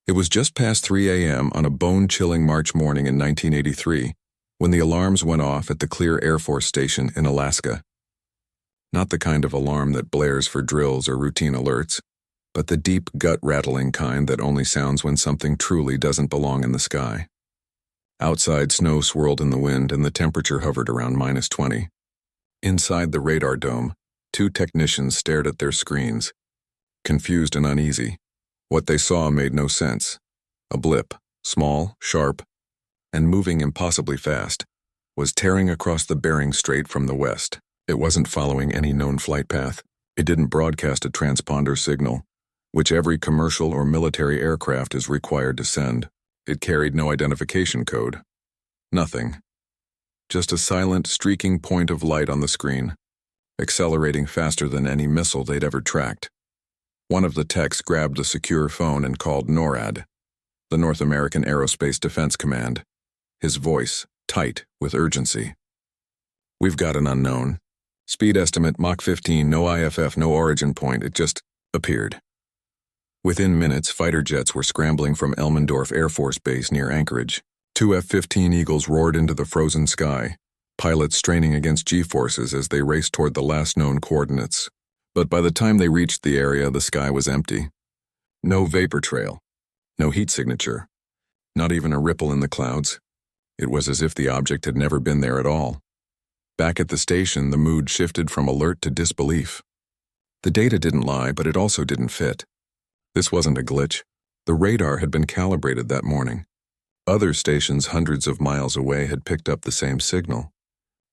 It was just past 3 a.m. on a bone-chilling March morning in 1983 when the alarms went off at the Clear Air Force Station in Alaska. Not the kind of alarm that blares for drills or routine alerts, but the deep, gut-rattling kind that only sounds when something truly doesn't belong in the sky. Outside, snow swirled in the wind and the temperature hovered around -20. Inside the radar dome, 2 technicians stared at their screens, confused and uneasy. What they saw made no sense. A blip, small, sharp, and moving impossibly fast, was tearing across the Bering Strait from the west. It wasn't following any known flight path. It didn't broadcast a transponder signal, which every commercial or military aircraft is required to send. It carried no identification code. Nothing. Just a silent, streaking point of light on the screen, accelerating faster than any missile they'd ever tracked. One of the techs grabbed the secure phone and called NORAD, the North American Aerospace Defense Command, his voice tight with urgency. "We've got an unknown. Speed estimate Mach 15, no IFF, no origin point, it just appeared." Within minutes, fighter jets were scrambling from Elmendorf Air Force Base near Anchorage. 2 F-15 Eagles roared into the frozen sky, pilots straining against G-forces as they raced toward the last known coordinates. But by the time they reached the area, the sky was empty. No vapor trail, no heat signature, not even a ripple in the clouds. It was as if the object had never been there at all. Back at the station, the mood shifted from alert to disbelief. The data didn't lie, but it also didn't fit. This wasn't a glitch. The radar had been calibrated that morning. Other stations hundreds of miles away had picked up the same signal.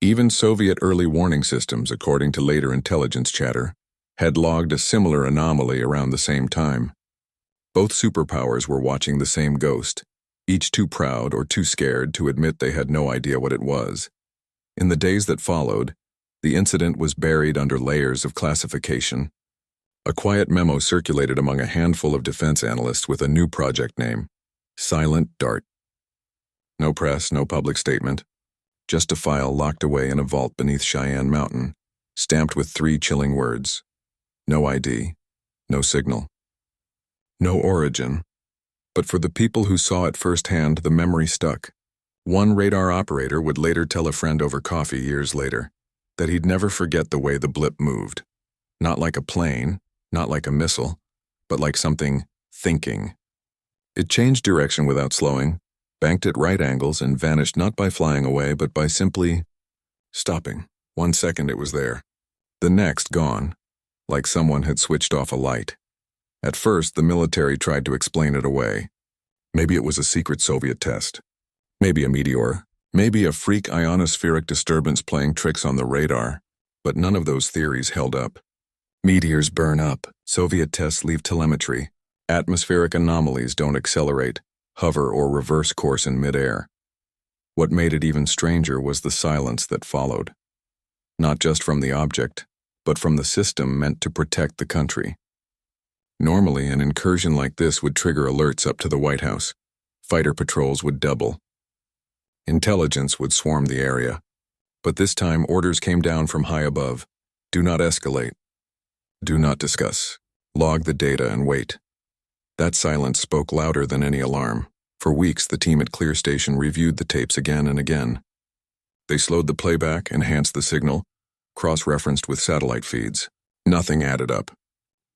Even Soviet early warning systems, according to later intelligence chatter, had logged a similar anomaly around the same time. Both superpowers were watching the same ghost, each too proud or too scared to admit they had no idea what it was. In the days that followed, the incident was buried under layers of classification. A quiet memo circulated among a handful of defense analysts with a new project name, Silent Dart. No press, no public statement, just a file locked away in a vault beneath Cheyenne Mountain, stamped with 3 chilling words. No ID, no signal, no origin. But for the people who saw it firsthand, the memory stuck. One radar operator would later tell a friend over coffee years later that he'd never forget the way the blip moved. Not like a plane, not like a missile, but like something thinking. It changed direction without slowing, banked at right angles, and vanished not by flying away, but by simply stopping. 1 second it was there. The next, gone, like someone had switched off a light. At first, the military tried to explain it away. Maybe it was a secret Soviet test. Maybe a meteor. Maybe a freak ionospheric disturbance playing tricks on the radar. But none of those theories held up. Meteors burn up. Soviet tests leave telemetry. Atmospheric anomalies don't accelerate, hover, or reverse course in midair. What made it even stranger was the silence that followed. Not just from the object, but from the system meant to protect the country. Normally, an incursion like this would trigger alerts up to the White House. Fighter patrols would double. Intelligence would swarm the area. But this time, orders came down from high above. Do not escalate. Do not discuss. Log the data and wait. That silence spoke louder than any alarm. For weeks, the team at Clear Station reviewed the tapes again and again. They slowed the playback, enhanced the signal, cross-referenced with satellite feeds. Nothing added up.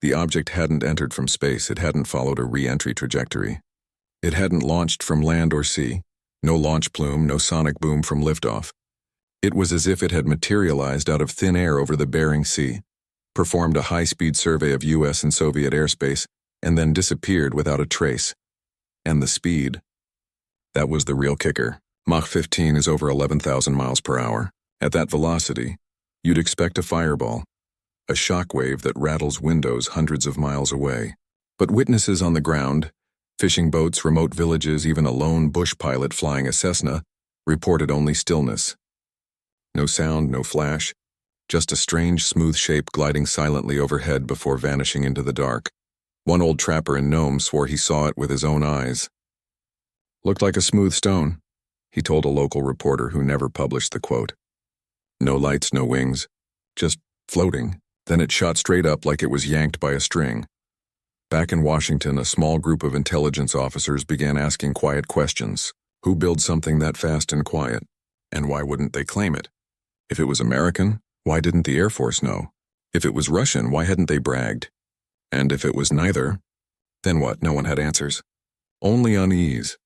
The object hadn't entered from space. It hadn't followed a re-entry trajectory. It hadn't launched from land or sea. No launch plume, no sonic boom from liftoff. It was as if it had materialized out of thin air over the Bering Sea, performed a high-speed survey of US and Soviet airspace, and then disappeared without a trace. And the speed. That was the real kicker. Mach 15 is over 11,000 miles per hour. At that velocity, you'd expect a fireball, a shockwave that rattles windows hundreds of miles away. But witnesses on the ground, fishing boats, remote villages, even a lone bush pilot flying a Cessna, reported only stillness. No sound, no flash, just a strange, smooth shape gliding silently overhead before vanishing into the dark. One old trapper in Nome swore he saw it with his own eyes. "Looked like a smooth stone," he told a local reporter who never published the quote. No lights, no wings, just floating. Then it shot straight up like it was yanked by a string. Back in Washington, a small group of intelligence officers began asking quiet questions. Who builds something that fast and quiet? And why wouldn't they claim it? If it was American, why didn't the Air Force know? If it was Russian, why hadn't they bragged? And if it was neither, then what? No one had answers. Only unease.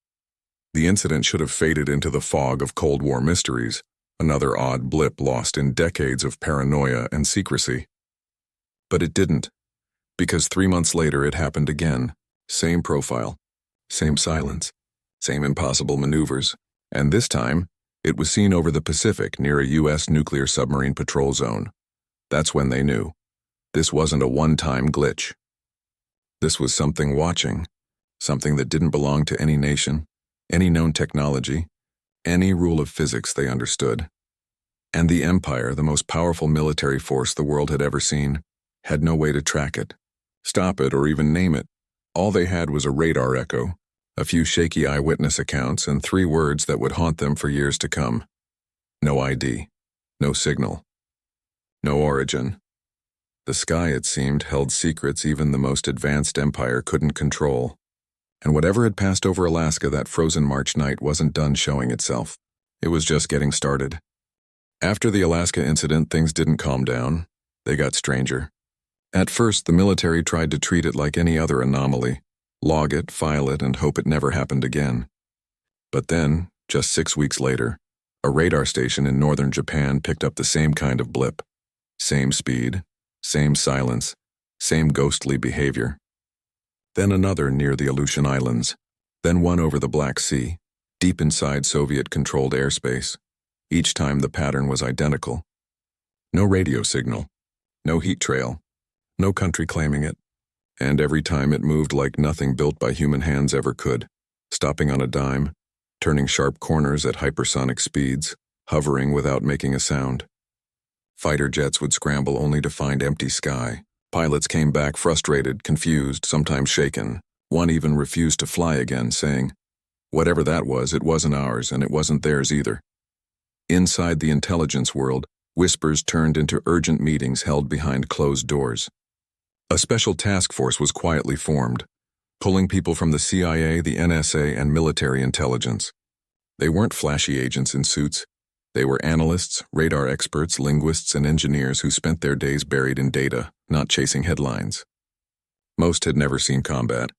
The incident should have faded into the fog of Cold War mysteries, another odd blip lost in decades of paranoia and secrecy. But it didn't, because 3 months later it happened again. Same profile, same silence, same impossible maneuvers, and this time, it was seen over the Pacific near a U.S. nuclear submarine patrol zone. That's when they knew. This wasn't a one-time glitch. This was something watching, something that didn't belong to any nation, any known technology, any rule of physics they understood. And the Empire, the most powerful military force the world had ever seen, had no way to track it, stop it, or even name it. All they had was a radar echo, a few shaky eyewitness accounts, and 3 words that would haunt them for years to come. No ID, no signal, no origin. The sky, it seemed, held secrets even the most advanced empire couldn't control. And whatever had passed over Alaska that frozen March night wasn't done showing itself. It was just getting started. After the Alaska incident, things didn't calm down. They got stranger. At first, the military tried to treat it like any other anomaly, log it, file it, and hope it never happened again. But then, just 6 weeks later, a radar station in northern Japan picked up the same kind of blip. Same speed, same silence, same ghostly behavior. Then another near the Aleutian Islands, then one over the Black Sea, deep inside Soviet-controlled airspace. Each time the pattern was identical. No radio signal, no heat trail, no country claiming it. And every time it moved like nothing built by human hands ever could, stopping on a dime, turning sharp corners at hypersonic speeds, hovering without making a sound. Fighter jets would scramble only to find empty sky. Pilots came back frustrated, confused, sometimes shaken. One even refused to fly again, saying, "Whatever that was, it wasn't ours, and it wasn't theirs either." Inside the intelligence world, whispers turned into urgent meetings held behind closed doors. A special task force was quietly formed, pulling people from the CIA, the NSA, and military intelligence. They weren't flashy agents in suits. They were analysts, radar experts, linguists, and engineers who spent their days buried in data, not chasing headlines. Most had never seen combat,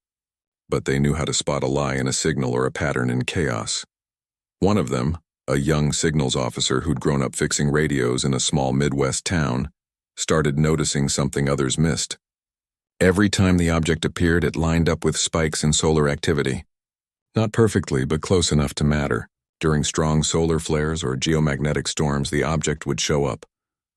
but they knew how to spot a lie in a signal or a pattern in chaos. One of them, a young signals officer who'd grown up fixing radios in a small Midwest town, started noticing something others missed. Every time the object appeared, it lined up with spikes in solar activity. Not perfectly, but close enough to matter. During strong solar flares or geomagnetic storms, the object would show up,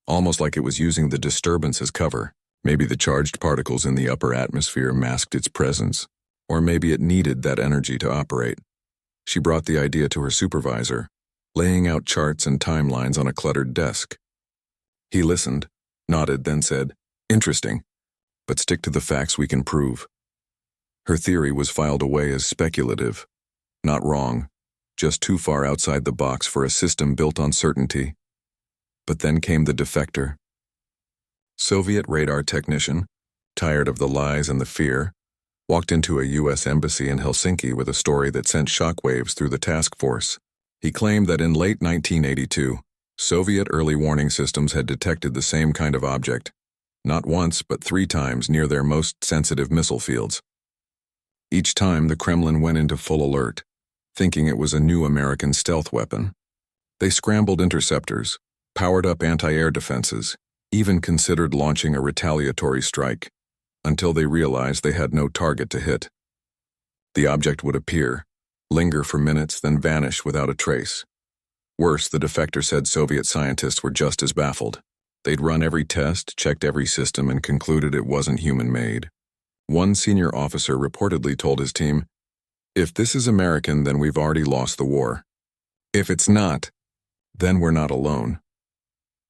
almost like it was using the disturbance as cover. Maybe the charged particles in the upper atmosphere masked its presence, or maybe it needed that energy to operate. She brought the idea to her supervisor, laying out charts and timelines on a cluttered desk. He listened, nodded, then said, "Interesting, but stick to the facts we can prove." Her theory was filed away as speculative. Not wrong, just too far outside the box for a system built on certainty. But then came the defector. Soviet radar technician, tired of the lies and the fear, walked into a U.S. embassy in Helsinki with a story that sent shockwaves through the task force. He claimed that in late 1982, Soviet early warning systems had detected the same kind of object, not once but 3 times near their most sensitive missile fields. Each time the Kremlin went into full alert, thinking it was a new American stealth weapon. They scrambled interceptors, powered up anti-air defenses, even considered launching a retaliatory strike, until they realized they had no target to hit. The object would appear, linger for minutes, then vanish without a trace. Worse, the defector said Soviet scientists were just as baffled. They'd run every test, checked every system, and concluded it wasn't human-made. One senior officer reportedly told his team, "If this is American, then we've already lost the war. If it's not, then we're not alone."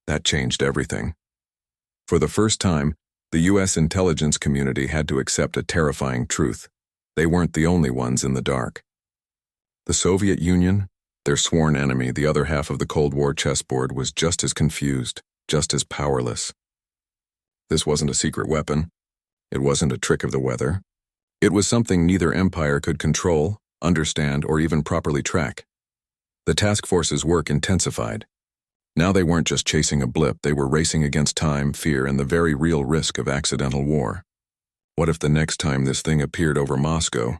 That changed everything. For the first time, the U.S. intelligence community had to accept a terrifying truth. They weren't the only ones in the dark. The Soviet Union, their sworn enemy, the other half of the Cold War chessboard, was just as confused, just as powerless. This wasn't a secret weapon. It wasn't a trick of the weather. It was something neither empire could control, understand, or even properly track. The task force's work intensified. Now they weren't just chasing a blip, they were racing against time, fear, and the very real risk of accidental war. What if the next time this thing appeared over Moscow,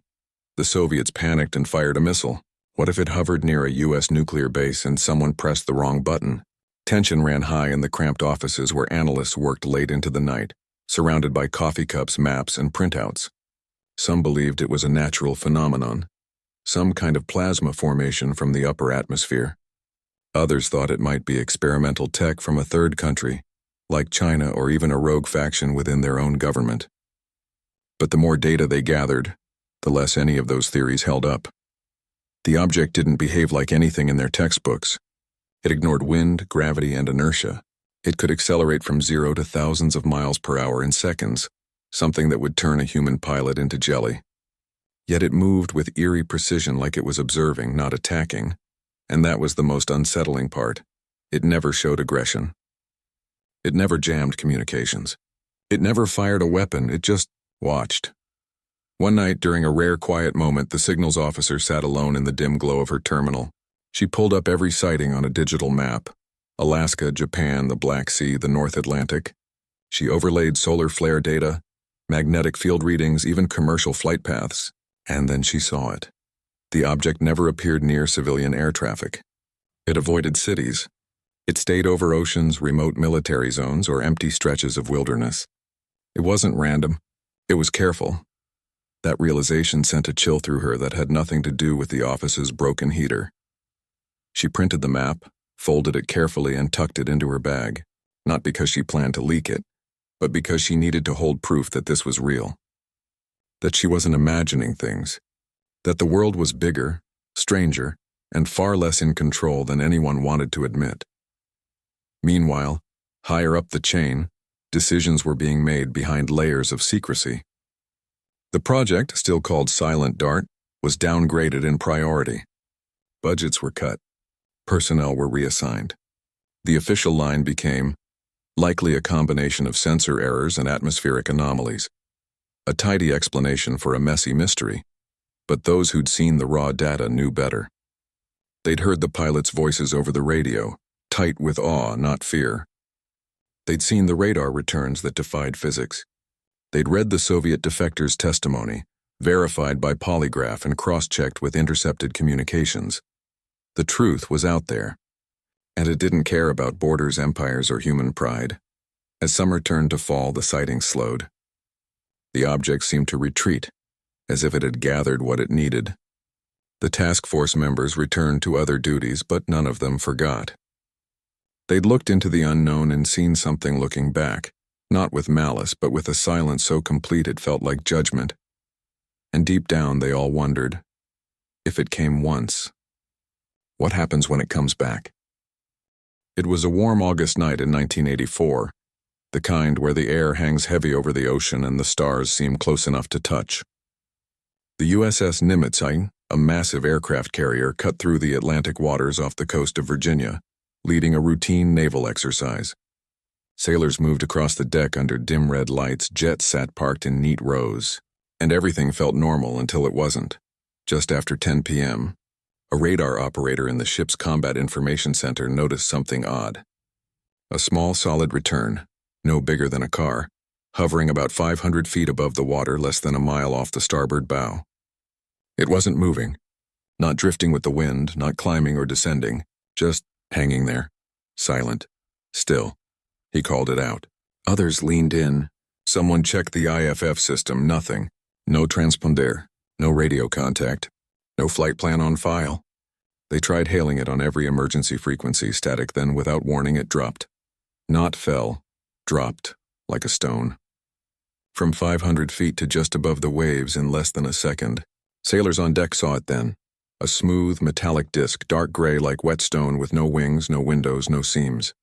the Soviets panicked and fired a missile? What if it hovered near a U.S. nuclear base and someone pressed the wrong button? Tension ran high in the cramped offices where analysts worked late into the night, surrounded by coffee cups, maps, and printouts. Some believed it was a natural phenomenon, some kind of plasma formation from the upper atmosphere. Others thought it might be experimental tech from a third country, like China or even a rogue faction within their own government. But the more data they gathered, the less any of those theories held up. The object didn't behave like anything in their textbooks. It ignored wind, gravity, and inertia. It could accelerate from 0 to thousands of miles per hour in seconds, something that would turn a human pilot into jelly. Yet it moved with eerie precision like it was observing, not attacking. And that was the most unsettling part. It never showed aggression. It never jammed communications. It never fired a weapon, it just watched. One night, during a rare quiet moment, the signals officer sat alone in the dim glow of her terminal. She pulled up every sighting on a digital map. Alaska, Japan, the Black Sea, the North Atlantic. She overlaid solar flare data, magnetic field readings, even commercial flight paths. And then she saw it. The object never appeared near civilian air traffic. It avoided cities. It stayed over oceans, remote military zones, or empty stretches of wilderness. It wasn't random. It was careful. That realization sent a chill through her that had nothing to do with the office's broken heater. She printed the map, folded it carefully, and tucked it into her bag, not because she planned to leak it, but because she needed to hold proof that this was real. That she wasn't imagining things. That the world was bigger, stranger, and far less in control than anyone wanted to admit. Meanwhile, higher up the chain, decisions were being made behind layers of secrecy. The project, still called Silent Dart, was downgraded in priority. Budgets were cut. Personnel were reassigned. The official line became, likely a combination of sensor errors and atmospheric anomalies. A tidy explanation for a messy mystery. But those who'd seen the raw data knew better. They'd heard the pilots' voices over the radio, tight with awe, not fear. They'd seen the radar returns that defied physics. They'd read the Soviet defectors' testimony, verified by polygraph and cross-checked with intercepted communications. The truth was out there, and it didn't care about borders, empires, or human pride. As summer turned to fall, the sightings slowed. The object seemed to retreat, as if it had gathered what it needed. The task force members returned to other duties, but none of them forgot. They'd looked into the unknown and seen something looking back, not with malice, but with a silence so complete it felt like judgment. And deep down they all wondered, if it came once, what happens when it comes back? It was a warm August night in 1984, the kind where the air hangs heavy over the ocean and the stars seem close enough to touch. The USS Nimitz, a massive aircraft carrier, cut through the Atlantic waters off the coast of Virginia, leading a routine naval exercise. Sailors moved across the deck under dim red lights, jets sat parked in neat rows, and everything felt normal until it wasn't. Just after 10 p.m., a radar operator in the ship's Combat Information Center noticed something odd. A small solid return, no bigger than a car, hovering about 500 feet above the water less than a mile off the starboard bow. It wasn't moving, not drifting with the wind, not climbing or descending, just hanging there, silent, still. He called it out. Others leaned in. Someone checked the IFF system, nothing. No transponder, no radio contact, no flight plan on file. They tried hailing it on every emergency frequency, static, then without warning it dropped. Not fell, dropped, like a stone. From 500 feet to just above the waves in less than a second. Sailors on deck saw it then. A smooth, metallic disc, dark gray like whetstone with no wings, no windows, no seams.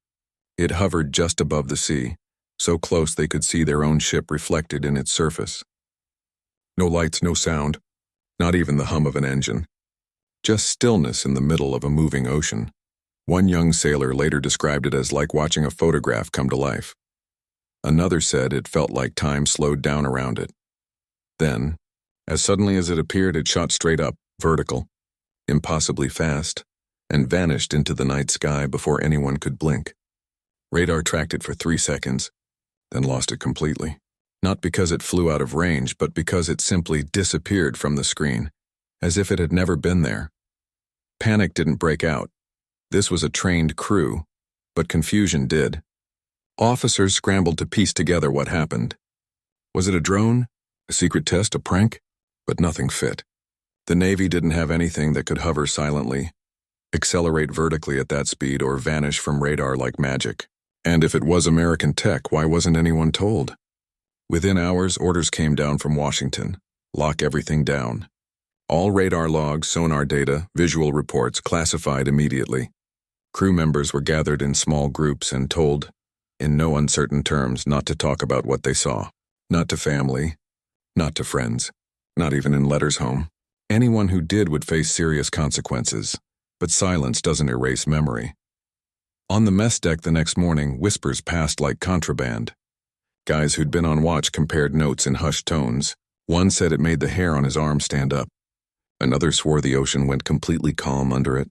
It hovered just above the sea, so close they could see their own ship reflected in its surface. No lights, no sound, not even the hum of an engine. Just stillness in the middle of a moving ocean. One young sailor later described it as like watching a photograph come to life. Another said it felt like time slowed down around it. Then, as suddenly as it appeared, it shot straight up, vertical, impossibly fast, and vanished into the night sky before anyone could blink. Radar tracked it for 3 seconds, then lost it completely. Not because it flew out of range, but because it simply disappeared from the screen, as if it had never been there. Panic didn't break out. This was a trained crew, but confusion did. Officers scrambled to piece together what happened. Was it a drone? A secret test? A prank? But nothing fit. The Navy didn't have anything that could hover silently, accelerate vertically at that speed, or vanish from radar like magic. And if it was American tech, why wasn't anyone told? Within hours, orders came down from Washington. Lock everything down. All radar logs, sonar data, visual reports classified immediately. Crew members were gathered in small groups and told, in no uncertain terms, not to talk about what they saw. Not to family, not to friends, not even in letters home. Anyone who did would face serious consequences, but silence doesn't erase memory. On the mess deck the next morning, whispers passed like contraband. Guys who'd been on watch compared notes in hushed tones. One said it made the hair on his arm stand up. Another swore the ocean went completely calm under it,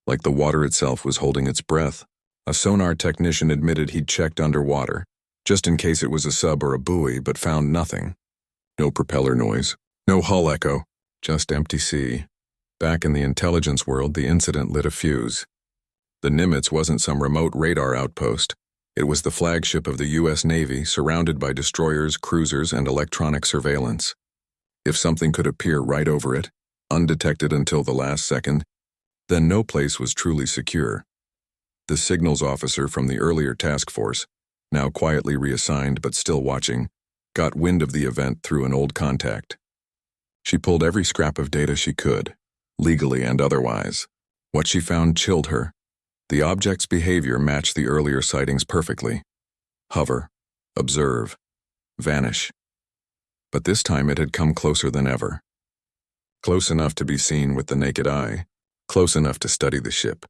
like the water itself was holding its breath. A sonar technician admitted he'd checked underwater, just in case it was a sub or a buoy, but found nothing. No propeller noise, no hull echo, just empty sea. Back in the intelligence world, the incident lit a fuse. The Nimitz wasn't some remote radar outpost. It was the flagship of the U.S. Navy, surrounded by destroyers, cruisers, and electronic surveillance. If something could appear right over it, undetected until the last second, then no place was truly secure. The signals officer from the earlier task force, now quietly reassigned but still watching, got wind of the event through an old contact. She pulled every scrap of data she could, legally and otherwise. What she found chilled her. The object's behavior matched the earlier sightings perfectly. Hover, observe, vanish. But this time it had come closer than ever. Close enough to be seen with the naked eye, close enough to study the ship.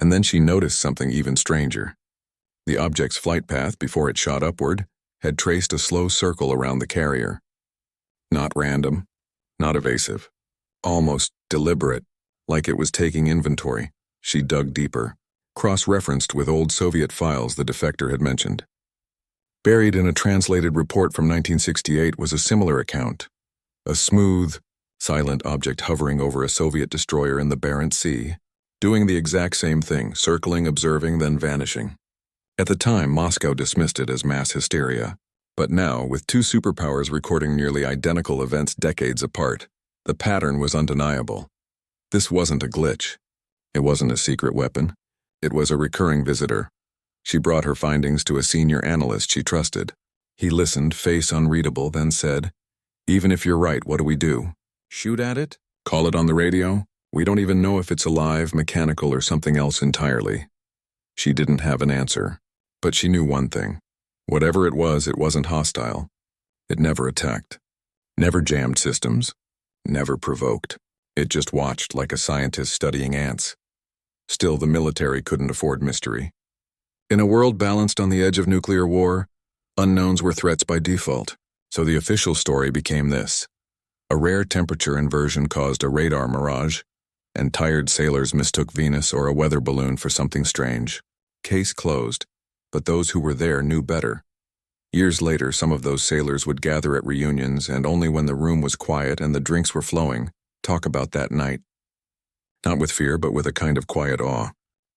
And then she noticed something even stranger. The object's flight path, before it shot upward, had traced a slow circle around the carrier. Not random, not evasive, almost deliberate, like it was taking inventory. She dug deeper, cross-referenced with old Soviet files the defector had mentioned. Buried in a translated report from 1968 was a similar account. A smooth, silent object hovering over a Soviet destroyer in the Barents Sea, doing the exact same thing, circling, observing, then vanishing. At the time, Moscow dismissed it as mass hysteria. But now, with two superpowers recording nearly identical events decades apart, the pattern was undeniable. This wasn't a glitch. It wasn't a secret weapon. It was a recurring visitor. She brought her findings to a senior analyst she trusted. He listened, face unreadable, then said, "Even if you're right, what do we do? Shoot at it? Call it on the radio? We don't even know if it's alive, mechanical, or something else entirely." She didn't have an answer, but she knew one thing. Whatever it wasn't hostile. It never attacked, never jammed systems, never provoked. It just watched like a scientist studying ants. Still, the military couldn't afford mystery. In a world balanced on the edge of nuclear war, unknowns were threats by default, so the official story became this. A rare temperature inversion caused a radar mirage, and tired sailors mistook Venus or a weather balloon for something strange. Case closed, but those who were there knew better. Years later, some of those sailors would gather at reunions, and only when the room was quiet and the drinks were flowing, talk about that night. Not with fear, but with a kind of quiet awe.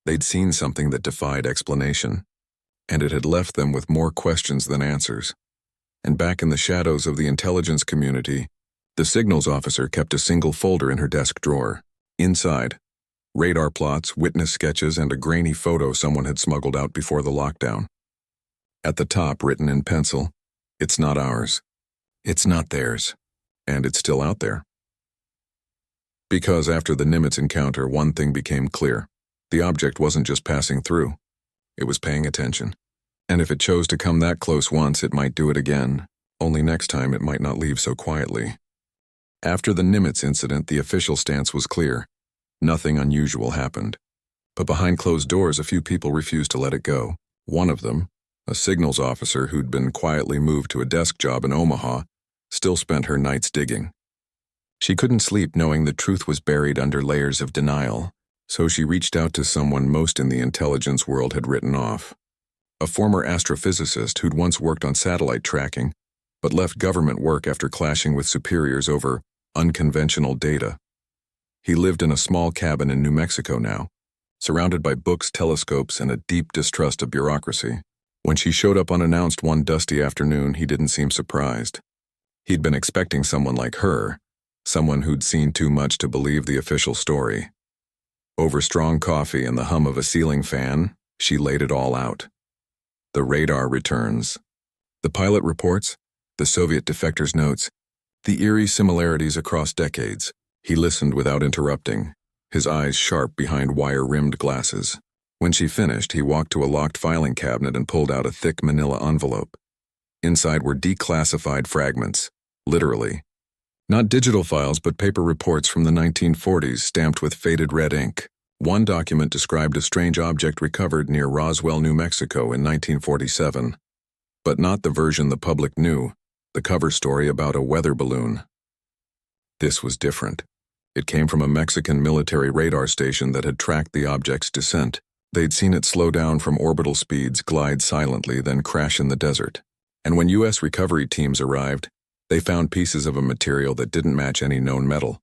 They'd seen something that defied explanation, and it had left them with more questions than answers. And back in the shadows of the intelligence community, the signals officer kept a single folder in her desk drawer. Inside, radar plots, witness sketches, and a grainy photo someone had smuggled out before the lockdown. At the top, written in pencil, "It's not ours. It's not theirs. And it's still out there." Because after the Nimitz encounter, one thing became clear. The object wasn't just passing through. It was paying attention. And if it chose to come that close once, it might do it again. Only next time it might not leave so quietly. After the Nimitz incident, the official stance was clear. Nothing unusual happened. But behind closed doors, a few people refused to let it go. One of them, A signals officer who'd been quietly moved to a desk job in Omaha, still spent her nights digging. She couldn't sleep knowing the truth was buried under layers of denial, so she reached out to someone most in the intelligence world had written off. A former astrophysicist who'd once worked on satellite tracking, but left government work after clashing with superiors over unconventional data. He lived in a small cabin in New Mexico now, surrounded by books, telescopes, and a deep distrust of bureaucracy. When she showed up unannounced one dusty afternoon, he didn't seem surprised. He'd been expecting someone like her, someone who'd seen too much to believe the official story. Over strong coffee and the hum of a ceiling fan, she laid it all out. The radar returns. The pilot reports, the Soviet defector's notes, the eerie similarities across decades. He listened without interrupting, his eyes sharp behind wire-rimmed glasses. When she finished, he walked to a locked filing cabinet and pulled out a thick manila envelope. Inside were declassified fragments, literally. Not digital files, but paper reports from the 1940s stamped with faded red ink. One document described a strange object recovered near Roswell, New Mexico in 1947. But not the version the public knew, the cover story about a weather balloon. This was different. It came from a Mexican military radar station that had tracked the object's descent. They'd seen it slow down from orbital speeds, glide silently, then crash in the desert. And when U.S. recovery teams arrived, they found pieces of a material that didn't match any known metal.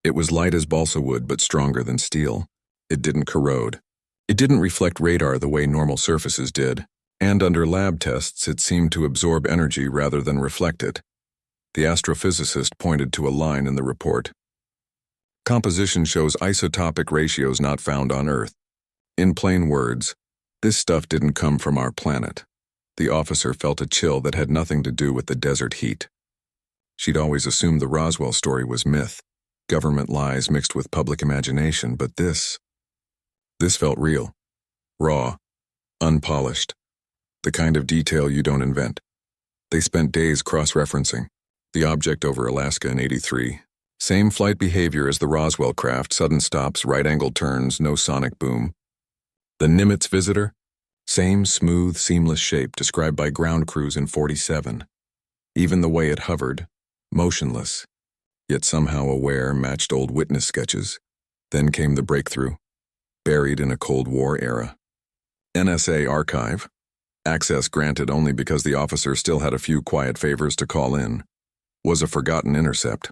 It was light as balsa wood but stronger than steel. It didn't corrode. It didn't reflect radar the way normal surfaces did, and under lab tests it seemed to absorb energy rather than reflect it. The astrophysicist pointed to a line in the report. Composition shows isotopic ratios not found on Earth. In plain words, this stuff didn't come from our planet. The officer felt a chill that had nothing to do with the desert heat. She'd always assumed the Roswell story was myth, government lies mixed with public imagination, but this felt real, raw, unpolished, the kind of detail you don't invent. They spent days cross-referencing the object over Alaska in '83. Same flight behavior as the Roswell craft, sudden stops, right-angle turns, no sonic boom. The Nimitz visitor? Same smooth, seamless shape described by ground crews in '47. Even the way it hovered, motionless, yet somehow aware, matched old witness sketches. Then came the breakthrough, buried in a Cold War era. NSA archive, access granted only because the officer still had a few quiet favors to call in, was a forgotten intercept.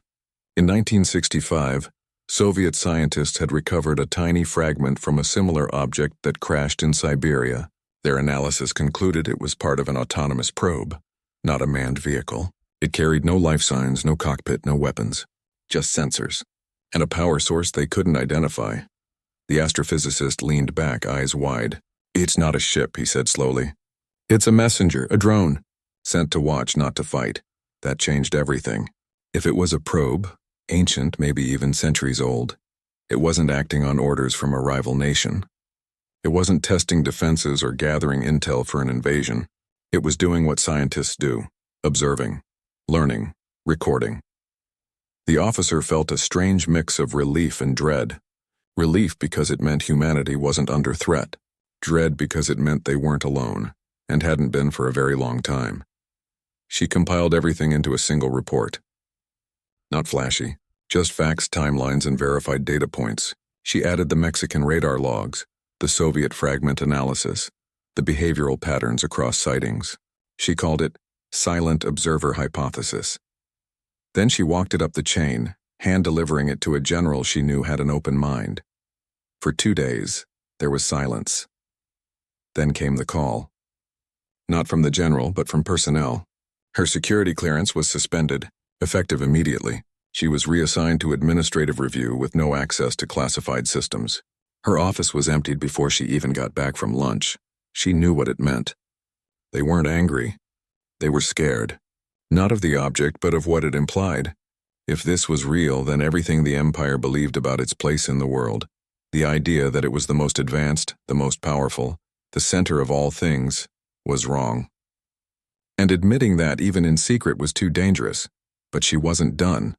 In 1965, Soviet scientists had recovered a tiny fragment from a similar object that crashed in Siberia. Their analysis concluded it was part of an autonomous probe, not a manned vehicle. It carried no life signs, no cockpit, no weapons, just sensors, and a power source they couldn't identify. The astrophysicist leaned back, eyes wide. "It's not a ship," he said slowly. "It's a messenger, a drone, sent to watch, not to fight." That changed everything. If it was a probe, ancient, maybe even centuries old, it wasn't acting on orders from a rival nation. It wasn't testing defenses or gathering intel for an invasion. It was doing what scientists do, observing, learning, recording. The officer felt a strange mix of relief and dread. Relief because it meant humanity wasn't under threat. Dread because it meant they weren't alone, and hadn't been for a very long time. She compiled everything into a single report. Not flashy, just facts, timelines, and verified data points. She added the Mexican radar logs, the Soviet fragment analysis, the behavioral patterns across sightings. She called it Silent Observer Hypothesis. Then she walked it up the chain, hand-delivering it to a general she knew had an open mind. For 2 days, there was silence. Then came the call. Not from the general, but from personnel. Her security clearance was suspended, effective immediately. She was reassigned to administrative review with no access to classified systems. Her office was emptied before she even got back from lunch. She knew what it meant. They weren't angry. They were scared. Not of the object, but of what it implied. If this was real, then everything the Empire believed about its place in the world, the idea that it was the most advanced, the most powerful, the center of all things, was wrong. And admitting that even in secret was too dangerous. But she wasn't done.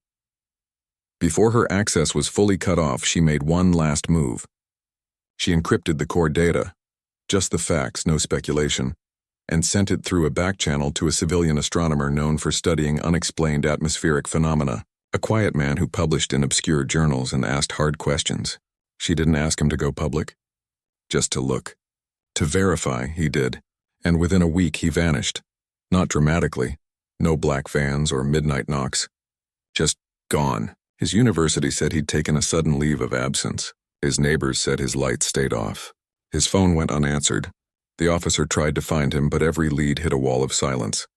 Before her access was fully cut off, she made one last move. She encrypted the core data, just the facts, no speculation, and sent it through a back channel to a civilian astronomer known for studying unexplained atmospheric phenomena, a quiet man who published in obscure journals and asked hard questions. She didn't ask him to go public, just to look. To verify, he did, and within a week he vanished. Not dramatically, no black vans or midnight knocks. Just gone. His university said he'd taken a sudden leave of absence. His neighbors said his lights stayed off. His phone went unanswered. The officer tried to find him, but every lead hit a wall of silence.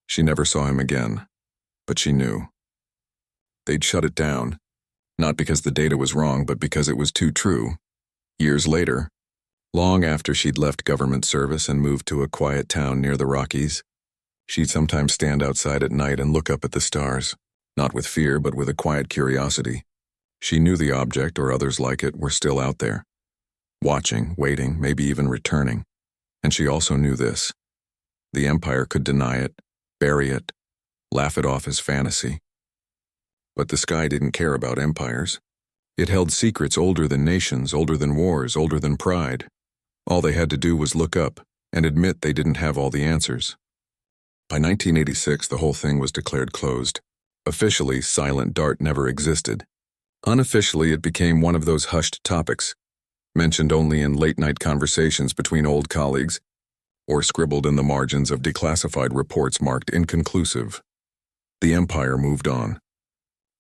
She never saw him again, but she knew. They'd shut it down, not because the data was wrong, but because it was too true. Years later, long after she'd left government service and moved to a quiet town near the Rockies, she'd sometimes stand outside at night and look up at the stars, not with fear, but with a quiet curiosity. She knew the object, or others like it, were still out there, watching, waiting, maybe even returning. And she also knew this. The Empire could deny it, bury it, laugh it off as fantasy. But the sky didn't care about empires. It held secrets older than nations, older than wars, older than pride. All they had to do was look up and admit they didn't have all the answers. By 1986, the whole thing was declared closed. Officially, Silent Dart never existed. Unofficially, it became one of those hushed topics, mentioned only in late-night conversations between old colleagues, or scribbled in the margins of declassified reports marked inconclusive. The Empire moved on.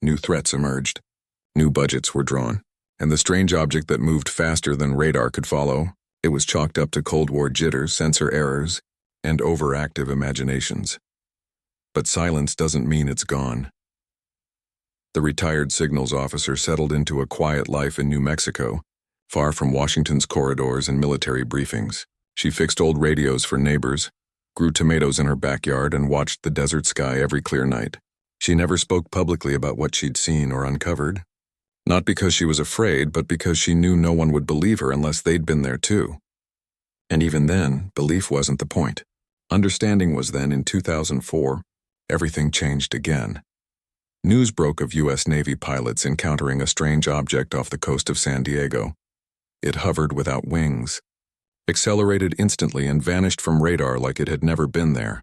New threats emerged. New budgets were drawn. And the strange object that moved faster than radar could follow, it was chalked up to Cold War jitters, sensor errors, and overactive imaginations. But silence doesn't mean it's gone. The retired signals officer settled into a quiet life in New Mexico, far from Washington's corridors and military briefings. She fixed old radios for neighbors, grew tomatoes in her backyard, and watched the desert sky every clear night. She never spoke publicly about what she'd seen or uncovered. Not because she was afraid, but because she knew no one would believe her unless they'd been there too. And even then, belief wasn't the point. Understanding was. Then, in 2004, everything changed again. News broke of U.S. Navy pilots encountering a strange object off the coast of San Diego. It hovered without wings, accelerated instantly, and vanished from radar like it had never been there.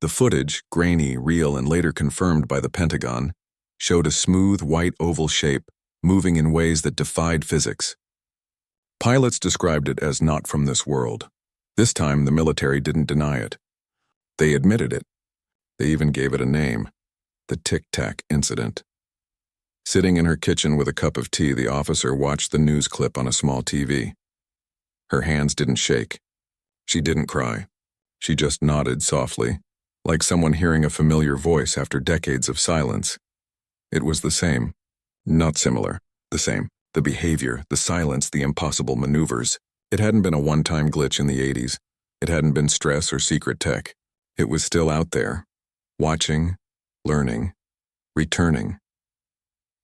The footage, grainy, real, and later confirmed by the Pentagon, showed a smooth, white oval shape moving in ways that defied physics. Pilots described it as not from this world. This time, the military didn't deny it. They admitted it. They even gave it a name: the Tic Tac incident. Sitting in her kitchen with a cup of tea, the officer watched the news clip on a small TV. Her hands didn't shake. She didn't cry. She just nodded softly, like someone hearing a familiar voice after decades of silence. It was the same. Not similar. The same. The behavior, the silence, the impossible maneuvers. It hadn't been a one-time glitch in the 80s. It hadn't been stress or secret tech. It was still out there, watching, learning, returning.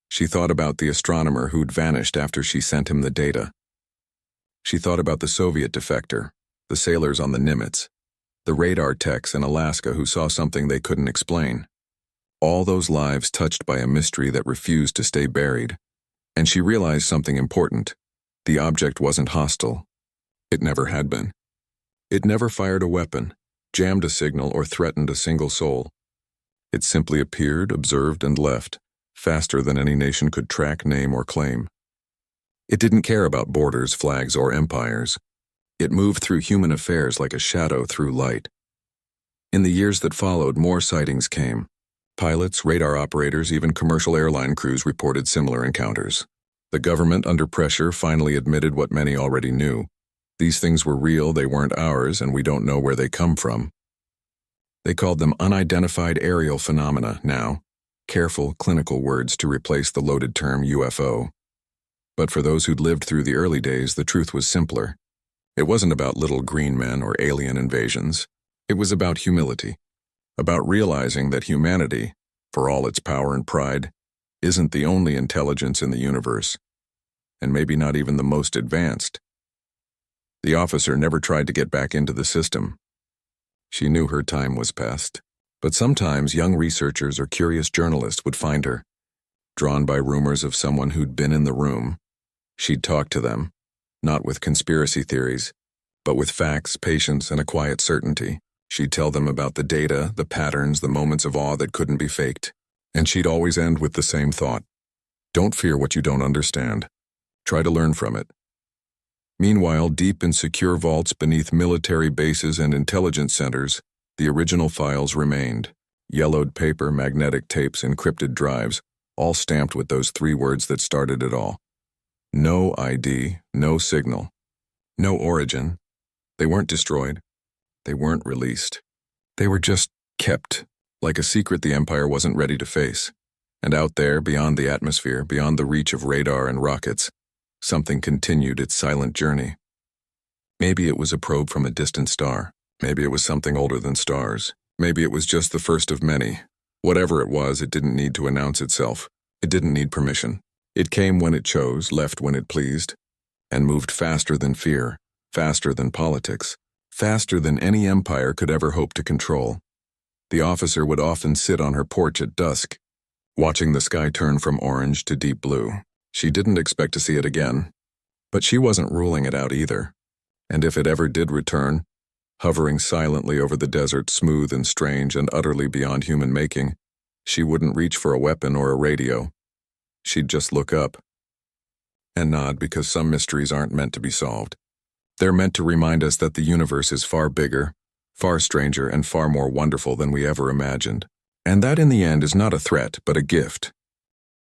She thought about the astronomer who'd vanished after she sent him the data. She thought about the Soviet defector, the sailors on the Nimitz, the radar techs in Alaska who saw something they couldn't explain. All those lives touched by a mystery that refused to stay buried. And she realized something important. The object wasn't hostile. It never had been. It never fired a weapon, jammed a signal, or threatened a single soul. It simply appeared, observed, and left, faster than any nation could track, name, or claim. It didn't care about borders, flags, or empires. It moved through human affairs like a shadow through light. In the years that followed, more sightings came. Pilots, radar operators, even commercial airline crews reported similar encounters. The government, under pressure, finally admitted what many already knew. These things were real, they weren't ours, and we don't know where they come from. They called them unidentified aerial phenomena now, careful, clinical words to replace the loaded term UFO. But for those who'd lived through the early days, the truth was simpler. It wasn't about little green men or alien invasions. It was about humility, about realizing that humanity, for all its power and pride, isn't the only intelligence in the universe, and maybe not even the most advanced. The officer never tried to get back into the system. She knew her time was past, but sometimes young researchers or curious journalists would find her, drawn by rumors of someone who'd been in the room. She'd talk to them, not with conspiracy theories, but with facts, patience, and a quiet certainty. She'd tell them about the data, the patterns, the moments of awe that couldn't be faked. And she'd always end with the same thought. Don't fear what you don't understand. Try to learn from it. Meanwhile, deep in secure vaults beneath military bases and intelligence centers, the original files remained. Yellowed paper, magnetic tapes, encrypted drives, all stamped with those 3 words that started it all. No ID, no signal, no origin. They weren't destroyed. They weren't released. They were just kept, like a secret the Empire wasn't ready to face. And out there, beyond the atmosphere, beyond the reach of radar and rockets, something continued its silent journey. Maybe it was a probe from a distant star. Maybe it was something older than stars. Maybe it was just the first of many. Whatever it was, it didn't need to announce itself. It didn't need permission. It came when it chose, left when it pleased, and moved faster than fear, faster than politics, faster than any empire could ever hope to control. The officer would often sit on her porch at dusk, watching the sky turn from orange to deep blue. She didn't expect to see it again, but she wasn't ruling it out either. And if it ever did return, hovering silently over the desert, smooth and strange and utterly beyond human making, she wouldn't reach for a weapon or a radio. She'd just look up and nod, because some mysteries aren't meant to be solved. They're meant to remind us that the universe is far bigger, far stranger, and far more wonderful than we ever imagined. And that in the end is not a threat, but a gift.